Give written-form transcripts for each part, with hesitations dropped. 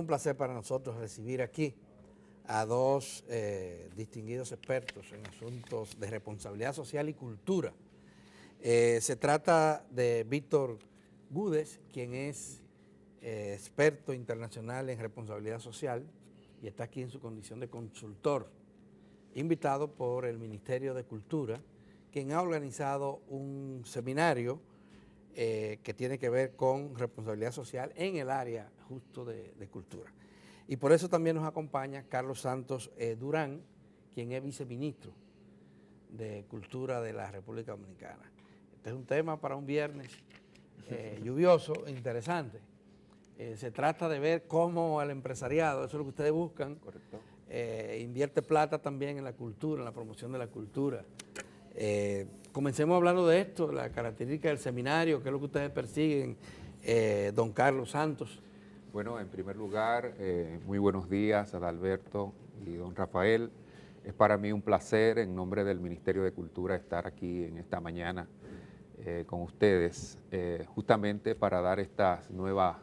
placer para nosotros recibir aquí a dos distinguidos expertos en asuntos de responsabilidad social y cultura. Se trata de Víctor Gúdez, quien es experto internacional en responsabilidad social y está aquí en su condición de consultor, invitado por el Ministerio de Cultura, quien ha organizado un seminario que tiene que ver con responsabilidad social en el área justo de cultura. Y por eso también nos acompaña Carlos Santos Durán, quien es viceministro de Cultura de la República Dominicana. Este es un tema para un viernes lluvioso, interesante. Se trata de ver cómo el empresariado, eso es lo que ustedes buscan, correcto, invierte plata también en la cultura, en la promoción de la cultura. Comencemos hablando de esto, la característica del seminario, qué es lo que ustedes persiguen, don Carlos Santos. Bueno, en primer lugar, muy buenos días a Adalberto y don Rafael. Es para mí un placer, en nombre del Ministerio de Cultura, estar aquí en esta mañana con ustedes, justamente para dar estas nuevas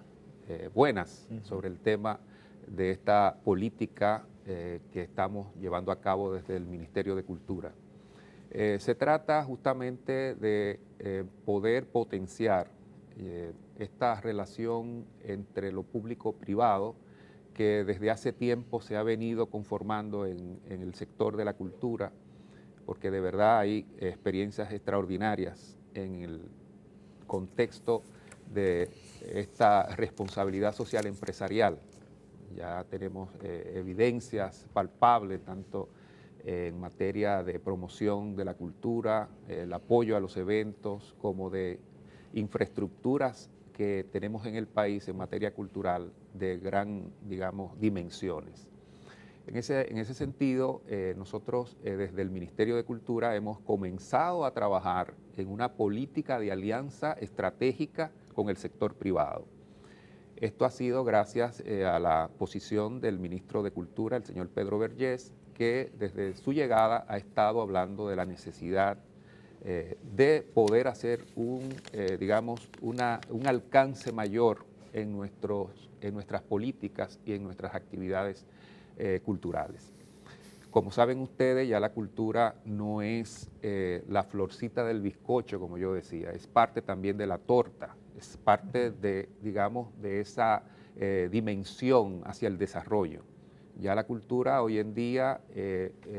buenas sobre el tema de esta política que estamos llevando a cabo desde el Ministerio de Cultura. Se trata justamente de poder potenciar esta relación entre lo público-privado que desde hace tiempo se ha venido conformando en el sector de la cultura, porque de verdad hay experiencias extraordinarias en el contexto de esta responsabilidad social empresarial. Ya tenemos evidencias palpables, tanto en materia de promoción de la cultura, el apoyo a los eventos, como de infraestructuras que tenemos en el país en materia cultural de gran, digamos, dimensiones. En ese sentido, nosotros desde el Ministerio de Cultura hemos comenzado a trabajar en una política de alianza estratégica con el sector privado. Esto ha sido gracias a la posición del ministro de Cultura, el señor Pedro Vergés, que desde su llegada ha estado hablando de la necesidad de poder hacer digamos, un alcance mayor en nuestras políticas y en nuestras actividades culturales. Como saben ustedes, ya la cultura no es la florcita del bizcocho, como yo decía, es parte también de la torta, es parte de, digamos, de esa dimensión hacia el desarrollo. Ya la cultura hoy en día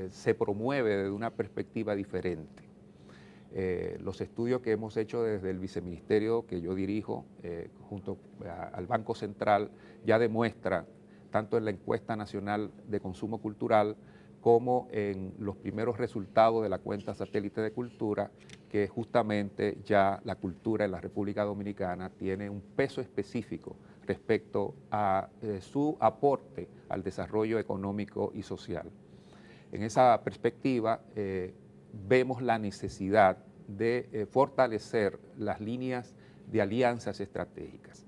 se promueve desde una perspectiva diferente. Los estudios que hemos hecho desde el viceministerio que yo dirijo, junto al Banco Central, ya demuestran, tanto en la encuesta nacional de consumo cultural, como en los primeros resultados de la cuenta satélite de cultura, que justamente ya la cultura en la República Dominicana tiene un peso específico respecto a su aporte al desarrollo económico y social. En esa perspectiva, vemos la necesidad de fortalecer las líneas de alianzas estratégicas.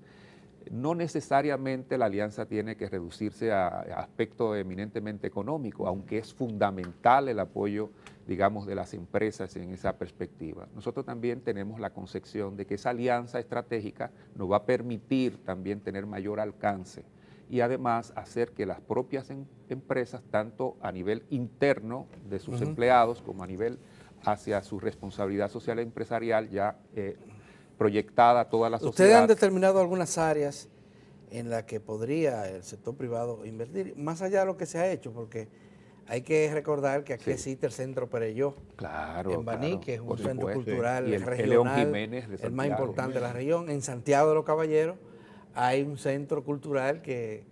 No necesariamente la alianza tiene que reducirse a aspectos eminentemente económicos, aunque es fundamental el apoyo, digamos, de las empresas en esa perspectiva. Nosotros también tenemos la concepción de que esa alianza estratégica nos va a permitir también tener mayor alcance y además hacer que las propias empresas, tanto a nivel interno de sus empleados como a nivel hacia su responsabilidad social empresarial ya proyectada a toda la sociedad. Ustedes han determinado algunas áreas en las que podría el sector privado invertir, más allá de lo que se ha hecho, porque hay que recordar que aquí existe el Centro Perelló, en Baní, que es un centro cultural y el regional, León Jiménez de el más importante de la Jiménez. región. En Santiago de los Caballeros hay un centro cultural que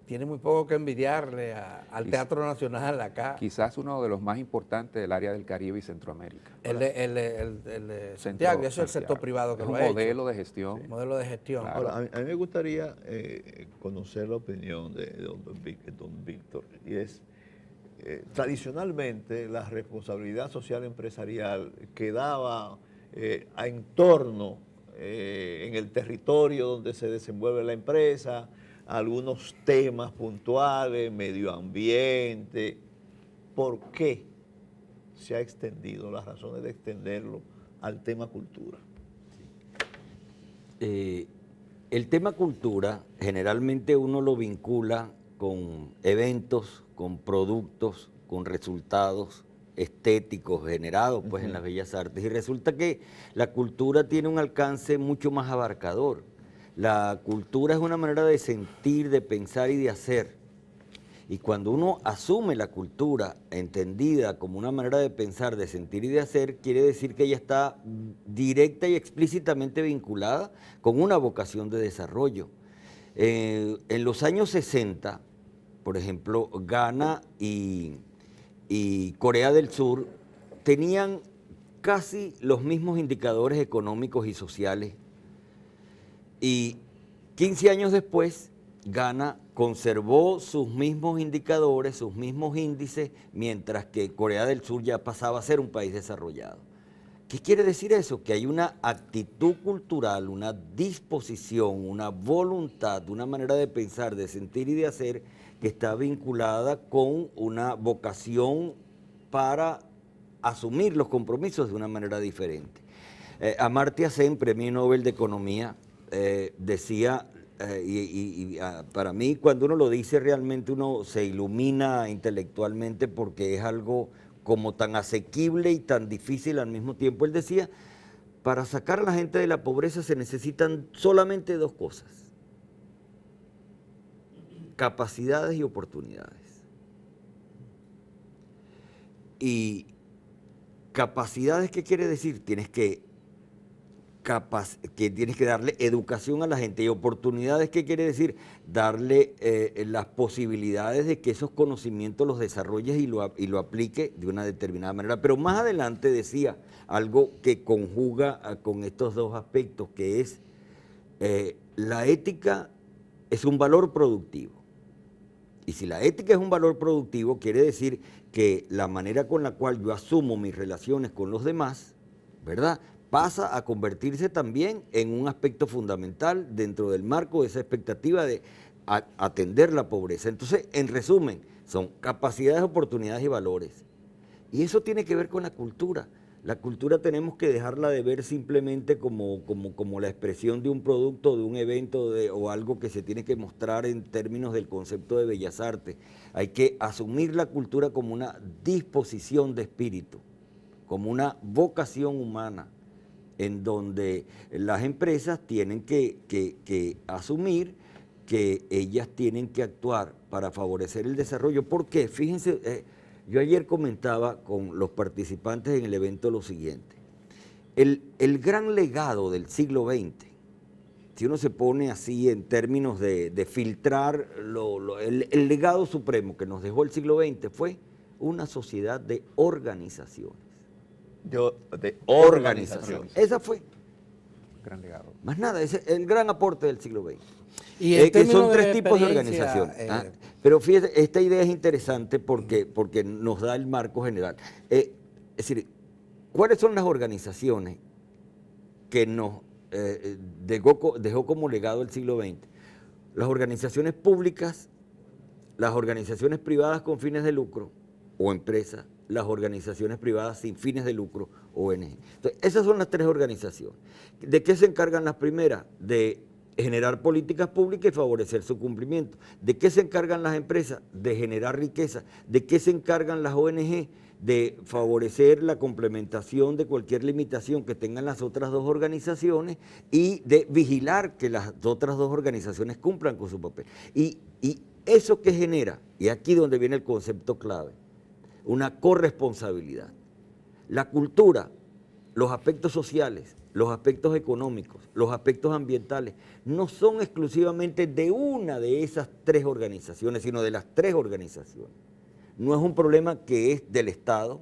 tiene muy poco que envidiarle al Teatro Nacional acá. Quizás uno de los más importantes del área del Caribe y Centroamérica. El de Santiago, y eso es el sector privado que lo ha hecho. Es un modelo de gestión. Sí. Modelo de gestión. Claro. Ahora, a mí me gustaría conocer la opinión de don Víctor, y es, tradicionalmente la responsabilidad social empresarial quedaba en torno en el territorio donde se desenvuelve la empresa, algunos temas puntuales, medio ambiente. ¿Por qué se ha extendido, las razones de extenderlo al tema cultura? El tema cultura generalmente uno lo vincula con eventos, con productos, con resultados estéticos generados pues, en las bellas artes. Y resulta que la cultura tiene un alcance mucho más abarcador. La cultura es una manera de sentir, de pensar y de hacer. Y cuando uno asume la cultura entendida como una manera de pensar, de sentir y de hacer, quiere decir que ella está directa y explícitamente vinculada con una vocación de desarrollo. En los años 60, por ejemplo, Ghana y Corea del Sur tenían casi los mismos indicadores económicos y sociales. Y 15 años después, Ghana conservó sus mismos indicadores, sus mismos índices, mientras que Corea del Sur ya pasaba a ser un país desarrollado. ¿Qué quiere decir eso? Que hay una actitud cultural, una disposición, una voluntad, una manera de pensar, de sentir y de hacer que está vinculada con una vocación para asumir los compromisos de una manera diferente. Amartya Sen, Premio Nobel de Economía, decía, para mí cuando uno lo dice realmente uno se ilumina intelectualmente porque es algo como tan asequible y tan difícil al mismo tiempo. Él decía, para sacar a la gente de la pobreza se necesitan solamente dos cosas: capacidades y oportunidades. Y capacidades, ¿qué quiere decir? Tienes que darle educación a la gente. Y oportunidades, ¿qué quiere decir? Darle las posibilidades de que esos conocimientos los desarrolles y lo aplique de una determinada manera. Pero más adelante decía algo que conjuga con estos dos aspectos, que es la ética es un valor productivo. Y si la ética es un valor productivo, quiere decir que la manera con la cual yo asumo mis relaciones con los demás, ¿verdad?, pasa a convertirse también en un aspecto fundamental dentro del marco de esa expectativa de atender la pobreza. Entonces, en resumen, son capacidades, oportunidades y valores. Y eso tiene que ver con la cultura. La cultura tenemos que dejarla de ver simplemente como la expresión de un producto, de un evento o algo que se tiene que mostrar en términos del concepto de bellas artes. Hay que asumir la cultura como una disposición de espíritu, como una vocación humana, en donde las empresas tienen que asumir que ellas tienen que actuar para favorecer el desarrollo. ¿Por qué? Fíjense, yo ayer comentaba con los participantes en el evento lo siguiente: el gran legado del siglo XX, si uno se pone así en términos de filtrar, el legado supremo que nos dejó el siglo XX fue una sociedad de organizaciones. De organización. Esa fue. Gran legado. Más nada, ese es el gran aporte del siglo XX. Y que son tres tipos de organización. Pero fíjate, esta idea es interesante porque nos da el marco general. Es decir, ¿cuáles son las organizaciones que nos dejó como legado el siglo XX? Las organizaciones públicas, las organizaciones privadas con fines de lucro o empresas, las organizaciones privadas sin fines de lucro, ONG. Entonces, esas son las tres organizaciones. ¿De qué se encargan las primeras? De generar políticas públicas y favorecer su cumplimiento. ¿De qué se encargan las empresas? De generar riqueza. ¿De qué se encargan las ONG? De favorecer la complementación de cualquier limitación que tengan las otras dos organizaciones y de vigilar que las otras dos organizaciones cumplan con su papel. Y eso que genera, y aquí donde viene el concepto clave, una corresponsabilidad. La cultura, los aspectos sociales, los aspectos económicos, los aspectos ambientales, no son exclusivamente de una de esas tres organizaciones, sino de las tres organizaciones. No es un problema que es del Estado,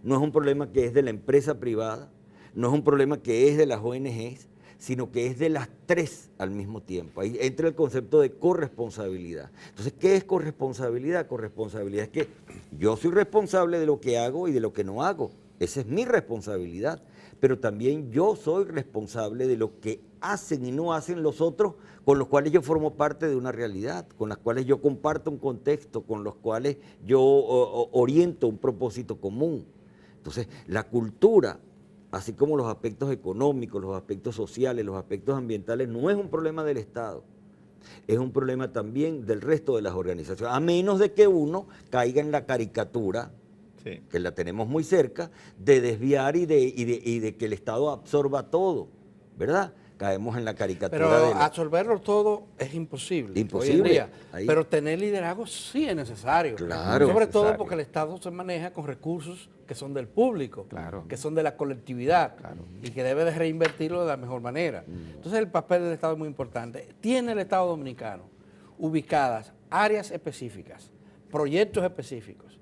no es un problema que es de la empresa privada, no es un problema que es de las ONGs, sino que es de las tres al mismo tiempo. Ahí entra el concepto de corresponsabilidad. Entonces, ¿qué es corresponsabilidad? Corresponsabilidad es que yo soy responsable de lo que hago y de lo que no hago. Esa es mi responsabilidad. Pero también yo soy responsable de lo que hacen y no hacen los otros, con los cuales yo formo parte de una realidad, con las cuales yo comparto un contexto, con los cuales yo oriento un propósito común. Entonces, la cultura así como los aspectos económicos, los aspectos sociales, los aspectos ambientales, no es un problema del Estado, es un problema también del resto de las organizaciones, a menos de que uno caiga en la caricatura, sí, que la tenemos muy cerca, de desviar y de que el Estado absorba todo, ¿verdad? Caemos en la caricatura. Pero absorberlo todo es imposible. Imposible. Hoy en día. Pero tener liderazgo sí es necesario. Claro. Sobre todo porque el Estado se maneja con recursos que son del público, claro, que son de la colectividad, claro, y que debe de reinvertirlo de la mejor manera. Entonces el papel del Estado es muy importante. Tiene el Estado dominicano ubicadas áreas específicas, proyectos específicos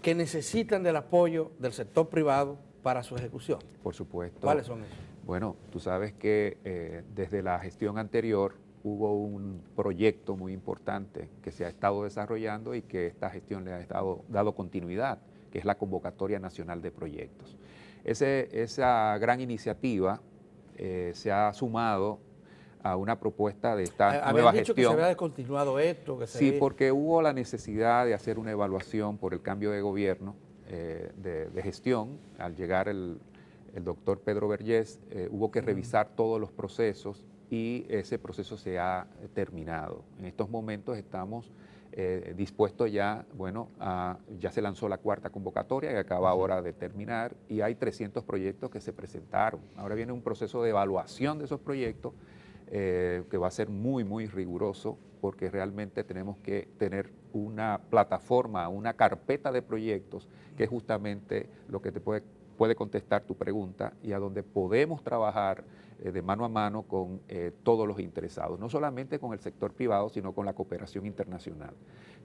que necesitan del apoyo del sector privado para su ejecución. Por supuesto. ¿Cuáles son esos? Bueno, tú sabes que desde la gestión anterior hubo un proyecto muy importante que se ha estado desarrollando y que esta gestión le ha dado continuidad, que es la Convocatoria Nacional de Proyectos. Esa gran iniciativa se ha sumado a una propuesta de esta nueva gestión. Que se había descontinuado esto. Que sí, porque hubo la necesidad de hacer una evaluación por el cambio de gobierno, de gestión, al llegar el doctor Pedro Vergés, hubo que revisar todos los procesos y ese proceso se ha terminado. En estos momentos estamos dispuestos ya, bueno, ya se lanzó la cuarta convocatoria que acaba ahora de terminar y hay 300 proyectos que se presentaron. Ahora viene un proceso de evaluación de esos proyectos que va a ser muy, muy riguroso porque realmente tenemos que tener una plataforma, una carpeta de proyectos que es justamente lo que te puede contestar tu pregunta y a donde podemos trabajar de mano a mano con todos los interesados, no solamente con el sector privado, sino con la cooperación internacional.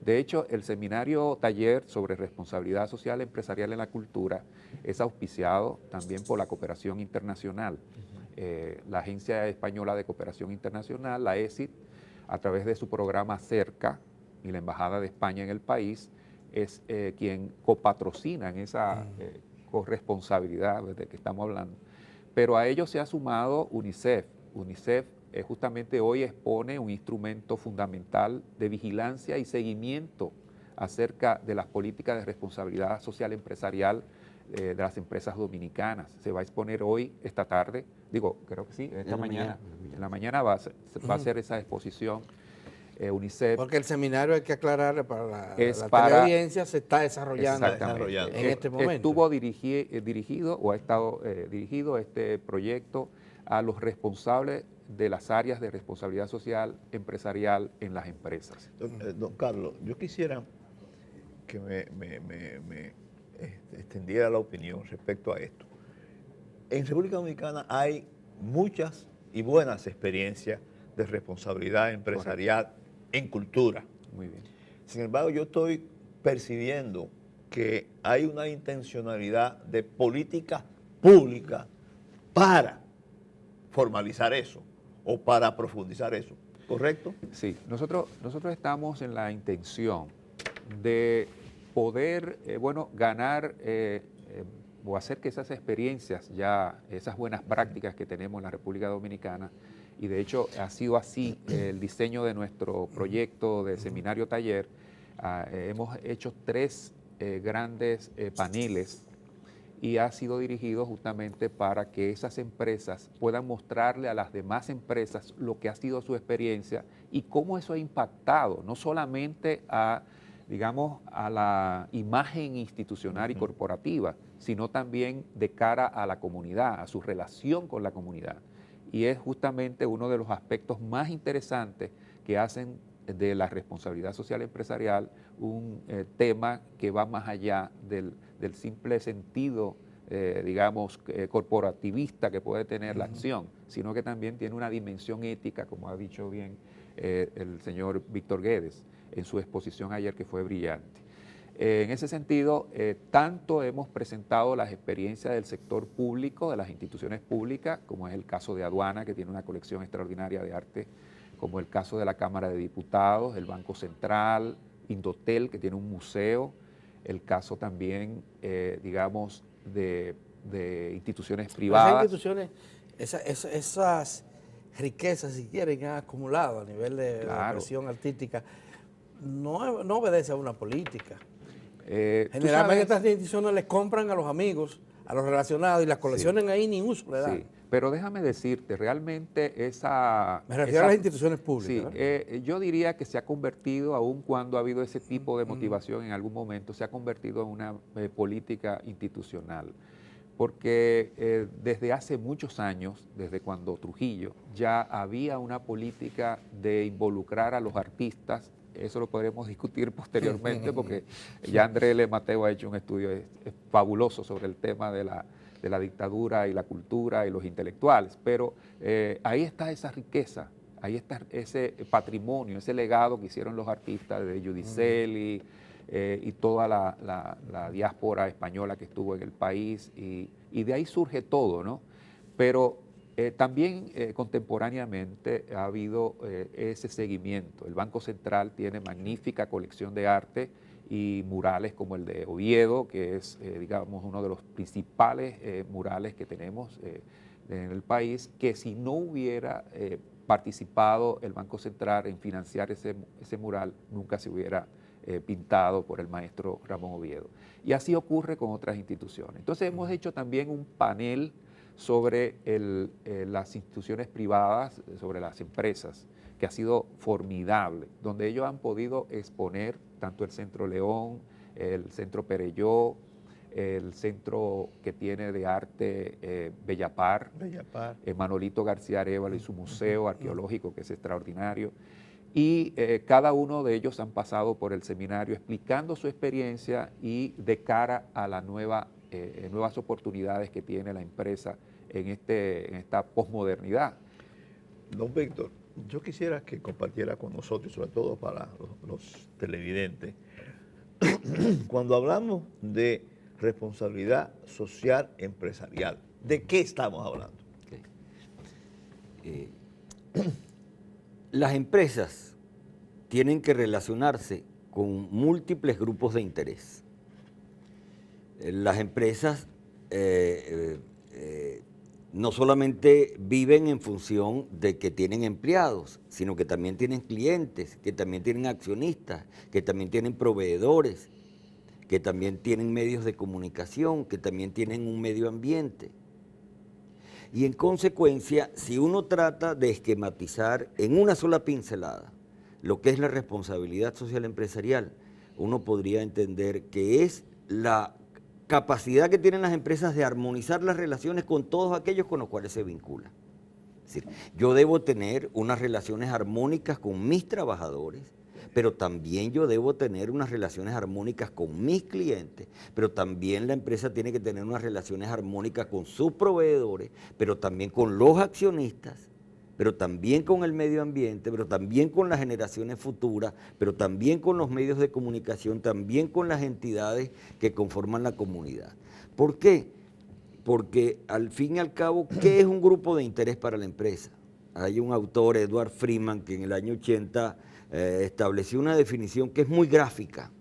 De hecho, el seminario taller sobre responsabilidad social empresarial en la cultura es auspiciado también por la cooperación internacional. La Agencia Española de Cooperación Internacional, la ESIT, a través de su programa CERCA y la Embajada de España en el país, es quien copatrocina en esa corresponsabilidad de que estamos hablando. Pero a ello se ha sumado UNICEF. UNICEF justamente hoy expone un instrumento fundamental de vigilancia y seguimiento acerca de las políticas de responsabilidad social empresarial de las empresas dominicanas. Se va a exponer hoy, esta tarde, creo que sí, esta mañana. En la mañana va a hacer esa exposición. UNICEF. Porque el seminario, hay que aclararle, para la audiencia se está desarrollando en este momento. Estuvo dirigido o ha estado dirigido este proyecto a los responsables de las áreas de responsabilidad social empresarial en las empresas. Don Carlos, yo quisiera que me extendiera la opinión respecto a esto. En República Dominicana hay muchas y buenas experiencias de responsabilidad empresarial. Correcto. En cultura. Muy bien. Sin embargo, yo estoy percibiendo que hay una intencionalidad de política pública para formalizar eso o para profundizar eso, ¿correcto? Sí, nosotros estamos en la intención de poder, ganar o hacer que esas experiencias, ya esas buenas prácticas que tenemos en la República Dominicana, y de hecho ha sido así el diseño de nuestro proyecto de seminario taller. Hemos hecho 3 grandes paneles y ha sido dirigido justamente para que esas empresas puedan mostrarle a las demás empresas lo que ha sido su experiencia y cómo eso ha impactado, no solamente a la imagen institucional y corporativa, sino también de cara a la comunidad, a su relación con la comunidad. Y es justamente uno de los aspectos más interesantes que hacen de la responsabilidad social empresarial un tema que va más allá del simple sentido, corporativista que puede tener la acción, sino que también tiene una dimensión ética, como ha dicho bien el señor Víctor Guedes en su exposición ayer, que fue brillante. En ese sentido, tanto hemos presentado las experiencias del sector público, de las instituciones públicas, como es el caso de Aduana, que tiene una colección extraordinaria de arte, como el caso de la Cámara de Diputados, el Banco Central, Indotel, que tiene un museo, el caso también, de instituciones privadas. Esas instituciones, esas riquezas, si quieren, han acumulado a nivel de expresión artística, no obedece a una política. Generalmente estas instituciones les compran a los amigos, a los relacionados y las coleccionen ahí ni uso le dan. Sí, pero déjame decirte, realmente esa... Me refiero a las instituciones públicas. Sí, yo diría que se ha convertido, aun cuando ha habido ese tipo de motivación en algún momento, se ha convertido en una política institucional. Porque desde hace muchos años, desde cuando Trujillo, ya había una política de involucrar a los artistas. Eso lo podremos discutir posteriormente porque ya Andrés L. Mateo ha hecho un estudio fabuloso sobre el tema de la dictadura y la cultura y los intelectuales, pero ahí está esa riqueza, ahí está ese patrimonio, ese legado que hicieron los artistas de Giudicelli y toda la diáspora española que estuvo en el país y de ahí surge todo, ¿no? Pero también contemporáneamente ha habido ese seguimiento. El Banco Central tiene magnífica colección de arte y murales como el de Oviedo, que es, digamos, uno de los principales murales que tenemos en el país, que si no hubiera participado el Banco Central en financiar ese mural, nunca se hubiera pintado por el maestro Ramón Oviedo. Y así ocurre con otras instituciones. Entonces hemos hecho también un panel sobre las instituciones privadas, sobre las empresas, que ha sido formidable, donde ellos han podido exponer tanto el Centro León, el Centro Perelló, el centro que tiene de arte Bellapar, Manolito García Arévalo y su museo arqueológico, que es extraordinario. Y cada uno de ellos han pasado por el seminario explicando su experiencia y de cara a la nuevas oportunidades que tiene la empresa en esta posmodernidad. Don Víctor, yo quisiera que compartiera con nosotros, sobre todo para los televidentes, cuando hablamos de responsabilidad social empresarial, ¿de qué estamos hablando? Las empresas tienen que relacionarse con múltiples grupos de interés. Las empresas no solamente viven en función de que tienen empleados, sino que también tienen clientes, que también tienen accionistas, que también tienen proveedores, que también tienen medios de comunicación, que también tienen un medio ambiente. Y en consecuencia, si uno trata de esquematizar en una sola pincelada lo que es la responsabilidad social empresarial, uno podría entender que es la capacidad que tienen las empresas de armonizar las relaciones con todos aquellos con los cuales se vinculan. Es decir, yo debo tener unas relaciones armónicas con mis trabajadores, pero también yo debo tener unas relaciones armónicas con mis clientes, pero también la empresa tiene que tener unas relaciones armónicas con sus proveedores, pero también con los accionistas, pero también con el medio ambiente, pero también con las generaciones futuras, pero también con los medios de comunicación, también con las entidades que conforman la comunidad. ¿Por qué? Porque al fin y al cabo, ¿qué es un grupo de interés para la empresa? Hay un autor, Edward Freeman, que en el año 80 estableció una definición que es muy gráfica,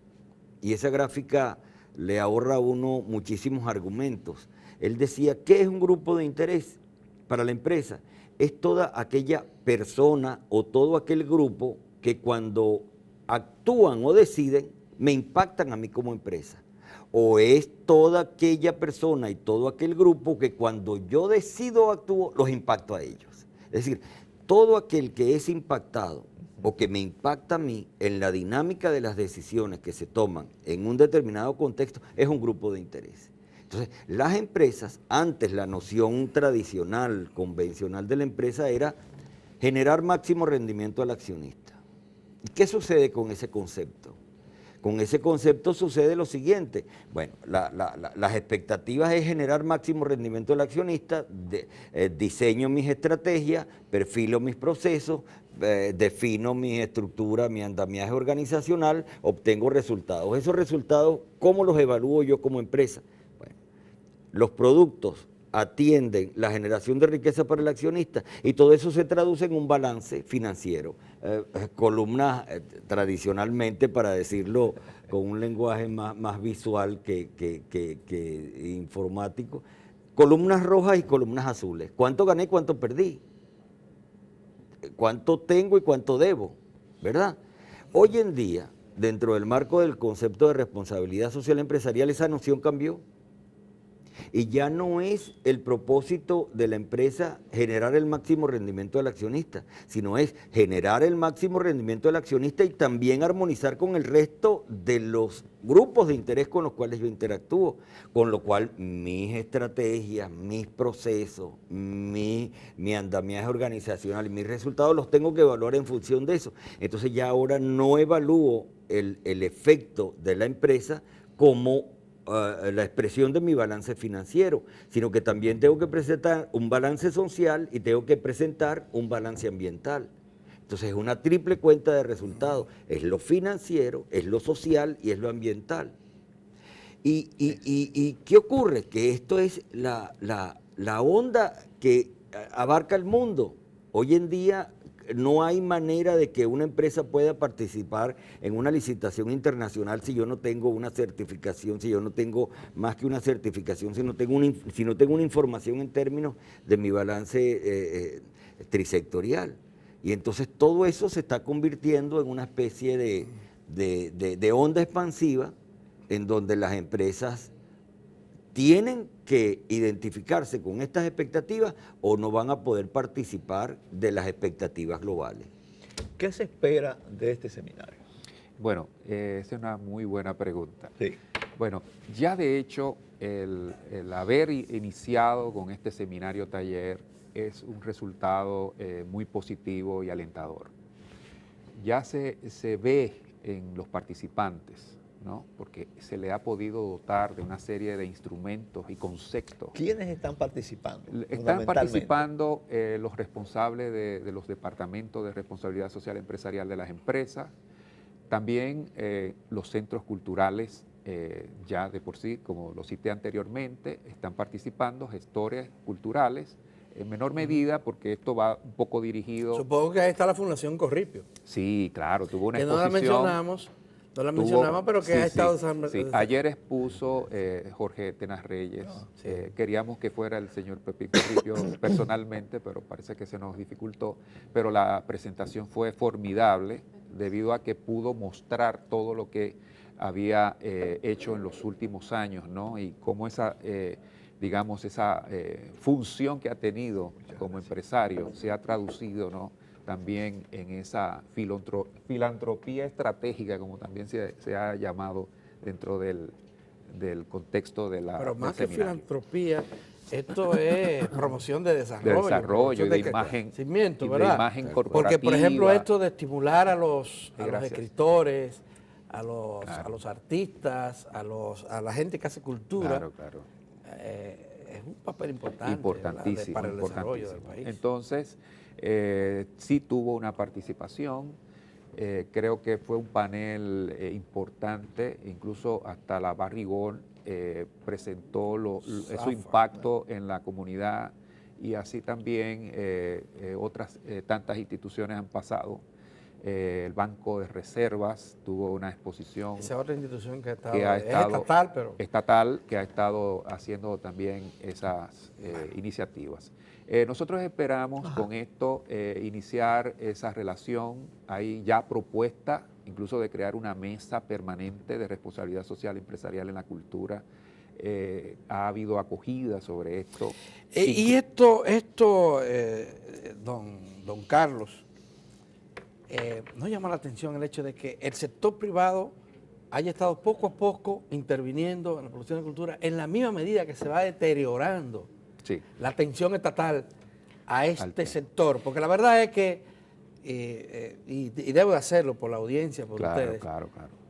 y esa gráfica le ahorra a uno muchísimos argumentos. Él decía, ¿qué es un grupo de interés para la empresa? Es toda aquella persona o todo aquel grupo que cuando actúan o deciden me impactan a mí como empresa. O es toda aquella persona y todo aquel grupo que cuando yo decido o actúo los impacto a ellos. Es decir, todo aquel que es impactado o que me impacta a mí en la dinámica de las decisiones que se toman en un determinado contexto es un grupo de interés. Entonces, las empresas, antes la noción tradicional, convencional de la empresa era generar máximo rendimiento al accionista. ¿Y qué sucede con ese concepto? Con ese concepto sucede lo siguiente. Bueno, las expectativas es generar máximo rendimiento al accionista, diseño mis estrategias, perfilo mis procesos, defino mi estructura, mi andamiaje organizacional, obtengo resultados. Esos resultados, ¿cómo los evalúo yo como empresa? Los productos atienden la generación de riqueza para el accionista y todo eso se traduce en un balance financiero. Columnas, tradicionalmente, para decirlo con un lenguaje más visual que informático, columnas rojas y columnas azules. ¿Cuánto gané y cuánto perdí? ¿Cuánto tengo y cuánto debo? ¿Verdad? Hoy en día, dentro del marco del concepto de responsabilidad social empresarial, esa noción cambió. Y ya no es el propósito de la empresa generar el máximo rendimiento del accionista, sino es generar el máximo rendimiento del accionista y también armonizar con el resto de los grupos de interés con los cuales yo interactúo. Con lo cual mis estrategias, mis procesos, mi andamiaje organizacional y mis resultados los tengo que evaluar en función de eso. Entonces ya ahora no evalúo el efecto de la empresa como la expresión de mi balance financiero, sino que también tengo que presentar un balance social y tengo que presentar un balance ambiental. Entonces es una triple cuenta de resultados, es lo financiero, es lo social y es lo ambiental. ¿Y qué ocurre? Que esto es la onda que abarca el mundo. Hoy en día no hay manera de que una empresa pueda participar en una licitación internacional si yo no tengo una certificación, si yo no tengo más que una certificación, si no tengo una información en términos de mi balance trisectorial. Y entonces todo eso se está convirtiendo en una especie de onda expansiva en donde las empresas tienen que identificarse con estas expectativas o no van a poder participar de las expectativas globales. ¿Qué se espera de este seminario? Bueno, esa es una muy buena pregunta. Sí. Bueno, ya de hecho el haber iniciado con este seminario taller es un resultado muy positivo y alentador. Ya se ve en los participantes, ¿no? Porque se le ha podido dotar de una serie de instrumentos y conceptos. ¿Quiénes están participando? Están participando los responsables de los departamentos de responsabilidad social empresarial de las empresas, también los centros culturales, ya de por sí, como lo cité anteriormente, están participando gestores culturales, en menor medida porque esto va un poco dirigido. Supongo que ahí está la Fundación Corripio. Sí, claro, tuvo una que exposición. No la mencionamos, pero que sí, ha estado... Sí. Ayer expuso Jorge Tenas Reyes. Sí. Queríamos que fuera el señor Pepín Corripio personalmente, pero parece que se nos dificultó. Pero la presentación fue formidable debido a que pudo mostrar todo lo que había hecho en los últimos años, ¿no? Y cómo esa, digamos, esa función que ha tenido como empresario se ha traducido, ¿no?, también en esa filantropía estratégica, como también se ha llamado dentro del contexto de la. Pero más que seminario. Filantropía, esto es promoción de desarrollo. De desarrollo y de imagen. ¿verdad? De imagen corporativa. Porque, por ejemplo, esto de estimular a los escritores, a los artistas, a la gente que hace cultura, Claro. Es un papel importante importantísimo, para el desarrollo del país. Entonces, sí tuvo una participación, creo que fue un panel importante, incluso hasta la Barrigón presentó su impacto en la comunidad y así también otras tantas instituciones han pasado. El Banco de Reservas tuvo una exposición. Esa otra institución que ha estado es estatal, pero... Estatal, que ha estado haciendo también esas iniciativas. Nosotros esperamos con esto iniciar esa relación. Hay ya propuesta incluso de crear una mesa permanente de responsabilidad social empresarial en la cultura. Ha habido acogida sobre esto. Y don Carlos, nos llama la atención el hecho de que el sector privado haya estado poco a poco interviniendo en la producción de cultura en la misma medida que se va deteriorando la atención estatal a este sector. Porque la verdad es que, y debo de hacerlo por la audiencia, por ustedes,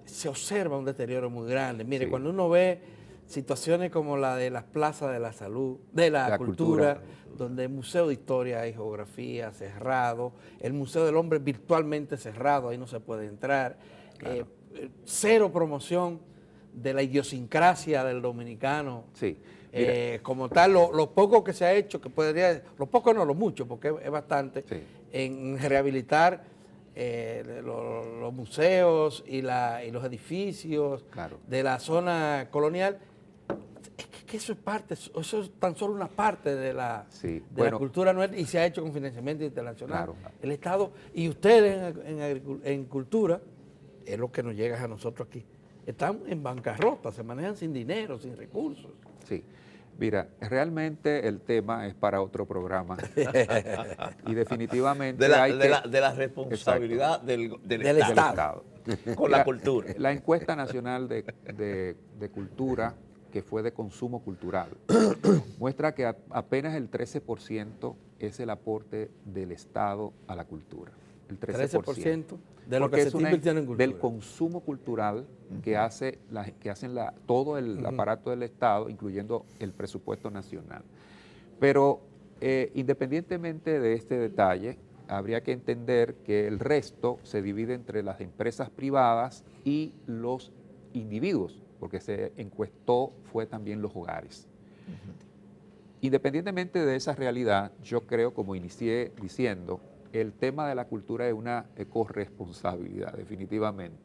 se observa un deterioro muy grande. Mire, cuando uno ve situaciones como la de las plazas de la salud, de la cultura, donde el Museo de Historia y Geografía cerrado, el Museo del Hombre virtualmente cerrado, ahí no se puede entrar, cero promoción de la idiosincrasia del dominicano, como tal, lo poco que se ha hecho, que podría, lo poco no, lo mucho, porque es bastante, en rehabilitar los museos y los edificios de la zona colonial. Que eso es parte, eso es tan solo una parte de la cultura nuestra y se ha hecho con financiamiento internacional. El Estado y ustedes en cultura, es lo que nos llega a nosotros aquí, están en bancarrota, se manejan sin dinero, sin recursos. Sí, Mira, realmente el tema es para otro programa y definitivamente De hay que... de la responsabilidad del Estado con Mira, la cultura. la encuesta nacional de cultura, que fue de consumo cultural, muestra que apenas el 13% es el aporte del Estado a la cultura. El 13% de lo porque que se es está invirtiendo en cultura. del consumo cultural que hacen todo el aparato del Estado, incluyendo el presupuesto nacional. Pero independientemente de este detalle, habría que entender que el resto se divide entre las empresas privadas y los individuos, porque se encuestó fue también los hogares. Independientemente de esa realidad, yo creo, como inicié diciendo, el tema de la cultura es una corresponsabilidad, definitivamente.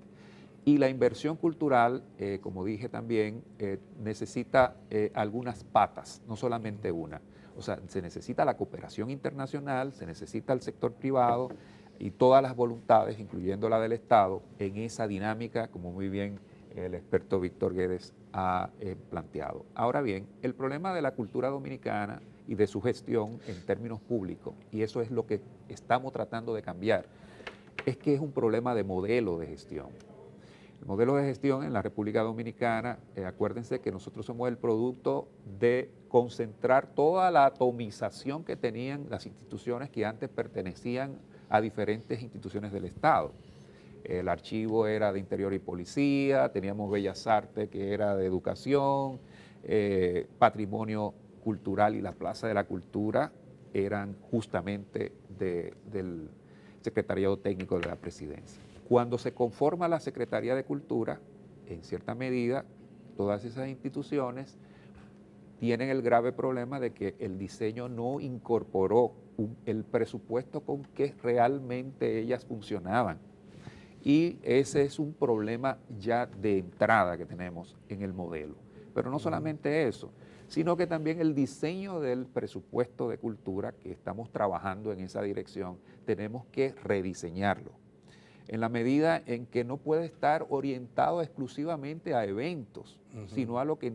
Y la inversión cultural, como dije también, necesita algunas patas, no solamente una. O sea, se necesita la cooperación internacional, se necesita el sector privado y todas las voluntades, incluyendo la del Estado, en esa dinámica, como muy bien el experto Víctor Guedes ha planteado. Ahora bien, el problema de la cultura dominicana y de su gestión en términos públicos, y eso es lo que estamos tratando de cambiar, es que es un problema de modelo de gestión. El modelo de gestión en la República Dominicana, acuérdense que nosotros somos el producto de concentrar toda la atomización que tenían las instituciones que antes pertenecían a diferentes instituciones del Estado. El archivo era de Interior y Policía, teníamos Bellas Artes que era de Educación, Patrimonio Cultural y la Plaza de la Cultura eran justamente del Secretariado Técnico de la Presidencia. Cuando se conforma la Secretaría de Cultura, en cierta medida, todas esas instituciones tienen el grave problema de que el diseño no incorporó el presupuesto con que realmente ellas funcionaban. Y ese es un problema ya de entrada que tenemos en el modelo. Pero no solamente eso, sino que también el diseño del presupuesto de cultura, que estamos trabajando en esa dirección, tenemos que rediseñarlo. En la medida en que no puede estar orientado exclusivamente a eventos, sino a lo que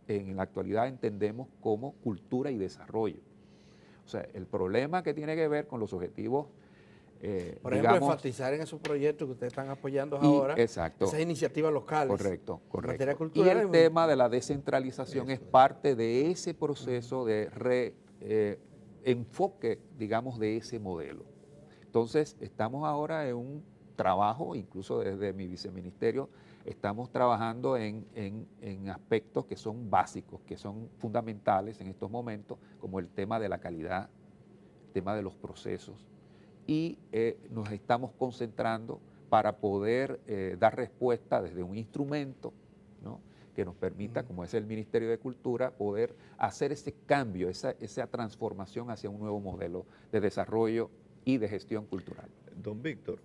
en la actualidad entendemos como cultura y desarrollo. O sea, el problema que tiene que ver con los objetivos, por ejemplo, enfatizar en esos proyectos que ustedes están apoyando ahora, exacto, esas iniciativas locales. Correcto. En materia cultural, y el tema de la descentralización es parte de ese proceso de enfoque, digamos, de ese modelo. Entonces, estamos ahora en un trabajo, incluso desde mi viceministerio, estamos trabajando en aspectos que son básicos, que son fundamentales en estos momentos, como el tema de la calidad, el tema de los procesos, y nos estamos concentrando para poder dar respuesta desde un instrumento, ¿no?, que nos permita, como es el Ministerio de Cultura, poder hacer ese cambio, esa transformación hacia un nuevo modelo de desarrollo y de gestión cultural. Don Víctor,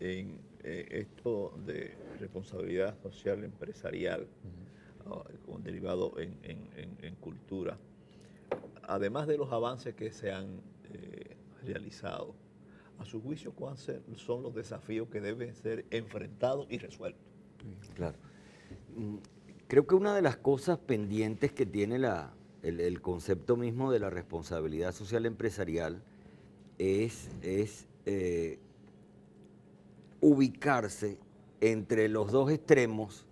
en esto de responsabilidad social empresarial, derivado en cultura, además de los avances que se han realizado, a su juicio, ¿cuáles son los desafíos que deben ser enfrentados y resueltos? Claro. Creo que una de las cosas pendientes que tiene el concepto mismo de la responsabilidad social empresarial es ubicarse entre los dos extremos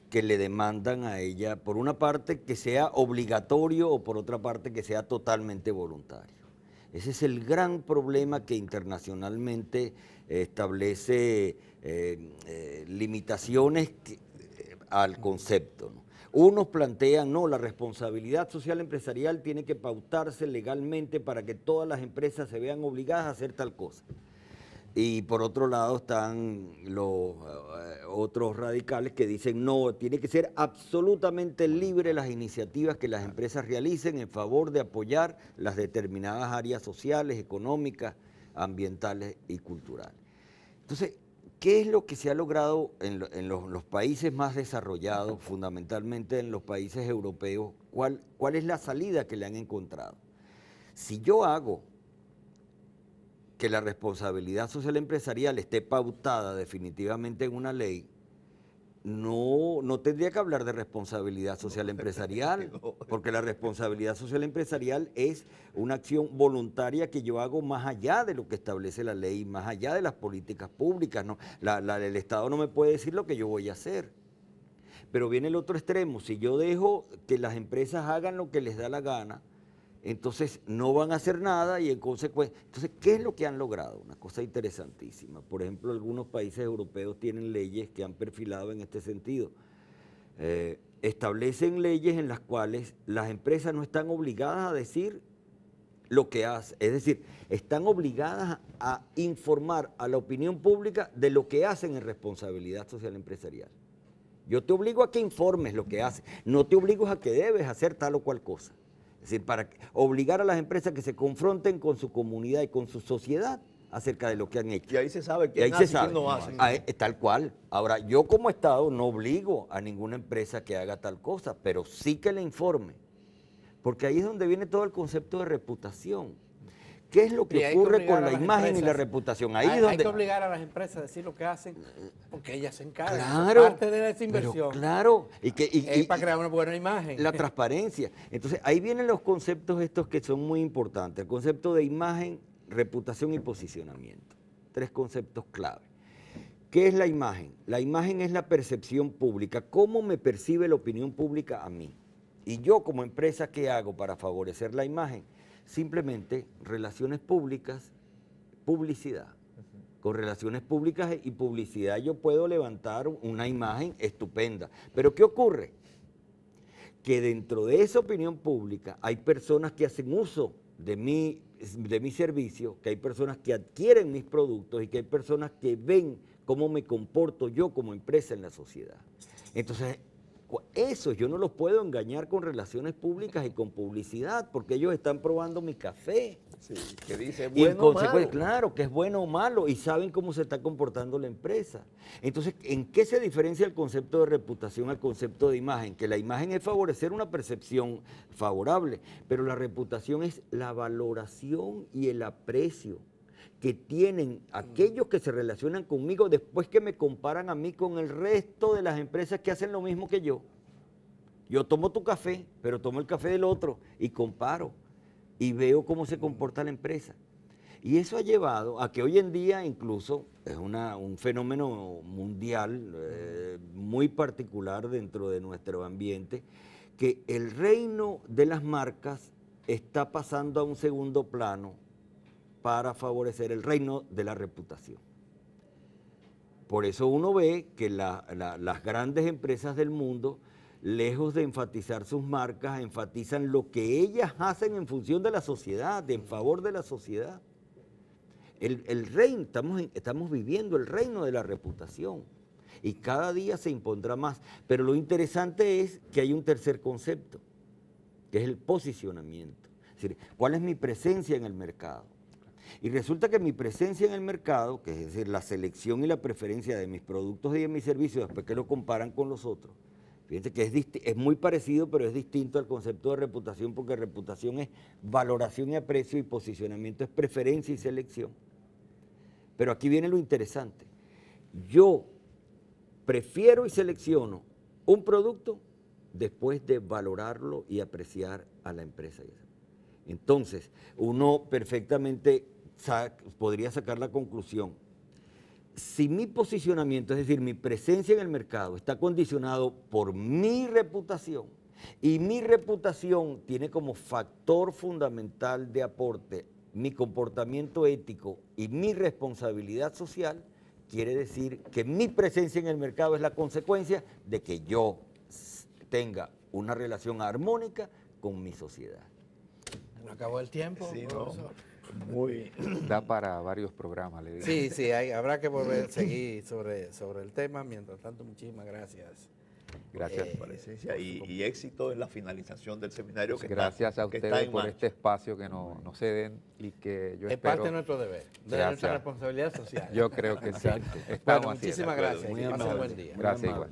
que le demandan a ella, por una parte que sea obligatorio o por otra parte que sea totalmente voluntario. Ese es el gran problema que internacionalmente establece limitaciones al concepto, ¿no? Unos plantean, no, la responsabilidad social empresarial tiene que pautarse legalmente para que todas las empresas se vean obligadas a hacer tal cosa. Y por otro lado están los otros radicales que dicen, no, tiene que ser absolutamente libre las iniciativas que las empresas realicen en favor de apoyar las determinadas áreas sociales, económicas, ambientales y culturales. Entonces, ¿qué es lo que se ha logrado en los países más desarrollados, fundamentalmente en los países europeos? ¿Cuál es la salida que le han encontrado? Si yo hago que la responsabilidad social empresarial esté pautada definitivamente en una ley, no tendría que hablar de responsabilidad social empresarial, porque la responsabilidad social empresarial es una acción voluntaria que yo hago más allá de lo que establece la ley, más allá de las políticas públicas. ¿No? El Estado no me puede decir lo que yo voy a hacer. Pero viene el otro extremo, si yo dejo que las empresas hagan lo que les da la gana, entonces no van a hacer nada y en consecuencia, entonces, ¿qué es lo que han logrado? Una cosa interesantísima. Por ejemplo, algunos países europeos tienen leyes que han perfilado en este sentido. Establecen leyes en las cuales las empresas no están obligadas a decir lo que hacen, es decir, están obligadas a informar a la opinión pública de lo que hacen en responsabilidad social empresarial. Yo te obligo a que informes lo que haces, no te obligo a que debes hacer tal o cual cosa. Es decir, para obligar a las empresas que se confronten con su comunidad y con su sociedad acerca de lo que han hecho. Y ahí se sabe quién hace y quién no hace. Tal cual. Ahora, yo como Estado no obligo a ninguna empresa que haga tal cosa, pero sí que le informe. Porque ahí es donde viene todo el concepto de reputación. ¿Qué es lo que ocurre con la imagen y la reputación? Ahí hay que obligar a las empresas a decir lo que hacen, porque ellas se encargan. Claro, parte de esa inversión. Claro. Y para crear una buena imagen. La transparencia. Entonces, ahí vienen los conceptos estos que son muy importantes. El concepto de imagen, reputación y posicionamiento. 3 conceptos clave. ¿Qué es la imagen? La imagen es la percepción pública. ¿Cómo me percibe la opinión pública a mí? Y yo como empresa, ¿qué hago para favorecer la imagen? Simplemente relaciones públicas, publicidad. Con relaciones públicas y publicidad yo puedo levantar una imagen estupenda. Pero ¿qué ocurre? Que dentro de esa opinión pública hay personas que hacen uso de mi servicio, que hay personas que adquieren mis productos y que hay personas que ven cómo me comporto yo como empresa en la sociedad. Entonces, eso yo no los puedo engañar con relaciones públicas y con publicidad, porque ellos están probando mi café. Sí, que dice Y en bueno o malo. consecuencia, claro, que es bueno o malo, y saben cómo se está comportando la empresa. Entonces, ¿en qué se diferencia el concepto de reputación al concepto de imagen? Que la imagen es favorecer una percepción favorable, pero la reputación es la valoración y el aprecio que tienen aquellos que se relacionan conmigo después que me comparan a mí con el resto de las empresas que hacen lo mismo que yo. Yo tomo tu café, pero tomo el café del otro y comparo y veo cómo se comporta la empresa. Y eso ha llevado a que hoy en día incluso es un fenómeno mundial muy particular dentro de nuestro ambiente, que el reino de las marcas está pasando a un segundo plano para favorecer el reino de la reputación. Por eso uno ve que las grandes empresas del mundo, lejos de enfatizar sus marcas, enfatizan lo que ellas hacen en función de la sociedad, en favor de la sociedad. El reino, estamos viviendo el reino de la reputación y cada día se impondrá más. Pero lo interesante es que hay un tercer concepto, que es el posicionamiento. Es decir, ¿cuál es mi presencia en el mercado? Y resulta que mi presencia en el mercado, que es decir, la selección y la preferencia de mis productos y de mis servicios, después que lo comparan con los otros, fíjense que es muy parecido, pero es distinto al concepto de reputación, porque reputación es valoración y aprecio y posicionamiento es preferencia y selección. Pero aquí viene lo interesante. Yo prefiero y selecciono un producto después de valorarlo y apreciar a la empresa. Entonces, uno perfectamente podría sacar la conclusión. Si mi posicionamiento, es decir, mi presencia en el mercado está condicionado por mi reputación y mi reputación tiene como factor fundamental de aporte mi comportamiento ético y mi responsabilidad social, quiere decir que mi presencia en el mercado es la consecuencia de que yo tenga una relación armónica con mi sociedad. Acabó el tiempo. Sí, no, muy... Da para varios programas, le digo. Sí, habrá que volver a seguir sobre el tema. Mientras tanto, muchísimas gracias. Gracias. Presencia y éxito en la finalización del seminario. Pues gracias a ustedes por este espacio que nos ceden y que yo espero... Es parte de nuestro deber, de nuestra responsabilidad social. Yo creo que sí. Bueno, muchísimas gracias. Muy Que pasen amable. buen día. Gracias igual.